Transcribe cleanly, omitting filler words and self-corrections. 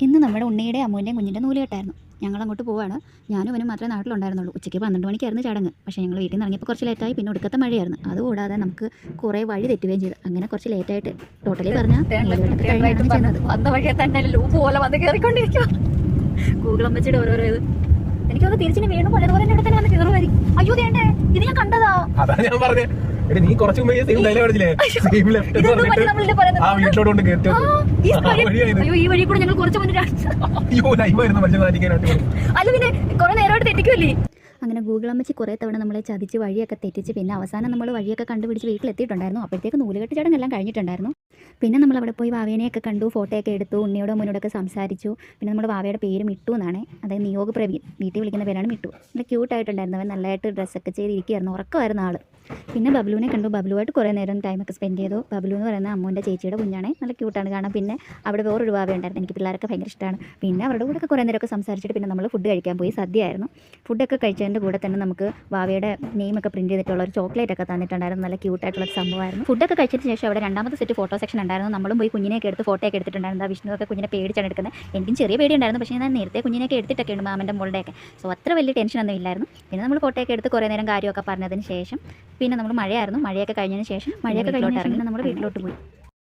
ഇന്ന് നമ്മുടെ ഉണ്ണിയുടെ അമ്മൂൻ്റെയും കുഞ്ഞിൻ്റെ നൂലുകെട്ടായിരുന്നു. ഞങ്ങൾ അങ്ങോട്ട് പോവാണ്. ഞാനും അവനും മാത്രമേ നാട്ടിലുണ്ടായിരുന്നുള്ളൂ. ഉച്ചയ്ക്ക് 12 മണിക്കായിരുന്നു ചടങ്ങ്. പക്ഷേ ഞങ്ങൾ വീട്ടിൽ നിന്ന് ഇറങ്ങിയപ്പോൾ കുറച്ച് ലേറ്റായി. പിന്നെ ഒടുക്കത്തെ മഴയായിരുന്നു. അതുകൂടാതെ നമുക്ക് കുറേ വഴി തെറ്റുകയും ചെയ്തു. അങ്ങനെ കുറച്ച് ലേറ്റായിട്ട് ടോട്ടലി പറഞ്ഞാൽ വന്ന വഴിയെ തന്നെ ലൂപ്പ് പോലെ വന്ന് കയറിക്കൊണ്ടിരിക്കുക. ഗൂഗിൾ അമ്മച്ചിയുടെ ഓരോരോ ഇത് എനിക്കത് തിരിച്ചിന് വീണ്ടും പലതുപോലെ ഇവിടെ തന്നെ വന്ന് കയറുമായിരിക്കും. അയ്യോ ദേണ്ടേ, ഇത് ഞാൻ കണ്ടതാ. നീ കുറച്ച് മുമ്പ് ഈ വഴി കൂടെ ഞങ്ങൾ കുറച്ച് മുന്നേ അല്ല പിന്നെ കുറെ നേരമായിട്ട് തെറ്റിക്കുമല്ലേ. അങ്ങനെ ഗൂഗിൾ അമ്മച്ചി കുറേ തവണ നമ്മളെ ചതിച്ച് വഴിയൊക്കെ തെറ്റിച്ച് പിന്നെ അവസാനം നമ്മൾ വഴിയൊക്കെ കണ്ടുപിടിച്ച് വീട്ടിലെത്തിയിട്ടുണ്ടായിരുന്നു. അപ്പോഴത്തേക്ക് നൂലുകെട്ട് ചടങ്ങെല്ലാം കഴിഞ്ഞിട്ടുണ്ടായിരുന്നു. പിന്നെ നമ്മൾ അവിടെ പോയി വാവേനെയൊക്കെ കണ്ടു, ഫോട്ടോയൊക്കെ എടുത്തു, ഉണ്ണിയോടും മുന്നോടൊക്കെ സംസാരിച്ചു. പിന്നെ നമ്മുടെ വാവയുടെ പേര് മിട്ടു എന്നാണ്, അതായത് നിയോഗ് പ്രവീൺ, വീട്ടിൽ വിളിക്കുന്ന പേരാണ് മിട്ടു. നല്ല ക്യൂട്ടായിട്ടുണ്ടായിരുന്നു. അവൻ നല്ലതായിട്ട് ഡ്രസ്സൊക്കെ ചെയ്തിരിക്കുകയായിരുന്നു, ഉറക്കമായിരുന്നു ആൾ. പിന്നെ ബബ്ലുവിനെ കണ്ടു. ബബ്ലുവായിട്ട് കുറേ നേരം ടൈമൊക്കെ സ്പെൻഡ് ചെയ്തു. ബബ്ലു എന്ന് പറയുന്ന അമ്മൂൻ്റെ ചേച്ചിയുടെ കുഞ്ഞാണ്, നല്ല ക്യൂട്ടാണ് കാണാൻ. പിന്നെ അവിടെ വേറൊരു വാവ ഉണ്ടായിരുന്നു, എനിക്ക് പിള്ളേരൊക്കെ ഭയങ്കര ഇഷ്ടമാണ്. പിന്നെ അവരുടെ കൂടെ കുറേ നേരമൊക്കെ സംസാരിച്ചിട്ട് പിന്നെ നമ്മൾ ഫുഡ് കഴിക്കാൻ പോയി. സദ്യയായിരുന്നു. ഫുഡൊക്കെ കഴിച്ചതിൻ്റെ കൂടെ തന്നെ നമുക്ക് വാവയുടെ നെയിമൊക്കെ പ്രിൻറ്റ് ചെയ്തിട്ടുള്ള ഒരു ചോക്ലേറ്റ് ഒക്കെ തന്നിട്ടുണ്ടായിരുന്നു. നല്ല ക്യൂട്ടായിട്ടുള്ളൊരു സംഭവമായിരുന്നു. ഫുഡൊക്കെ കഴിച്ചതിന് ശേഷം അവിടെ രണ്ടാമത്തെ സെറ്റ് ഫോട്ടോ സെക്ഷൻ ഉണ്ടായിരുന്നു. നമ്മളും പോയി കുഞ്ഞിനെയൊക്കെ എടുത്ത് ഫോട്ടോ ഒക്കെ എടുത്തിട്ടുണ്ടായിരുന്നു. വിഷ്ണുവൊക്കെ കുഞ്ഞിനെ പേടിച്ചാണ് എടുക്കുന്നത്. എനിക്കും ചെറിയ പേടിയുണ്ടായിരുന്നു, പക്ഷേ ഞാൻ നേരത്തെ കുഞ്ഞിനെയൊക്കെ എടുത്തിട്ടൊക്കെ ഉണ്ട്, മാമൻ്റെ മോളുടെയൊക്കെ. സോ അത്ര വലിയ ടെൻഷനൊന്നും ഇല്ലായിരുന്നു. പിന്നെ നമ്മൾ ഫോട്ടോ ഒക്കെ എടുത്ത് കുറേ നേരം കാര്യമൊക്കെ പറഞ്ഞതിന് ശേഷം പിന്നെ നമ്മൾ മഴയായിരുന്നു. മഴയൊക്കെ കഴിഞ്ഞതിന് ശേഷം നമ്മൾ വീട്ടിലോട്ട് പോയി.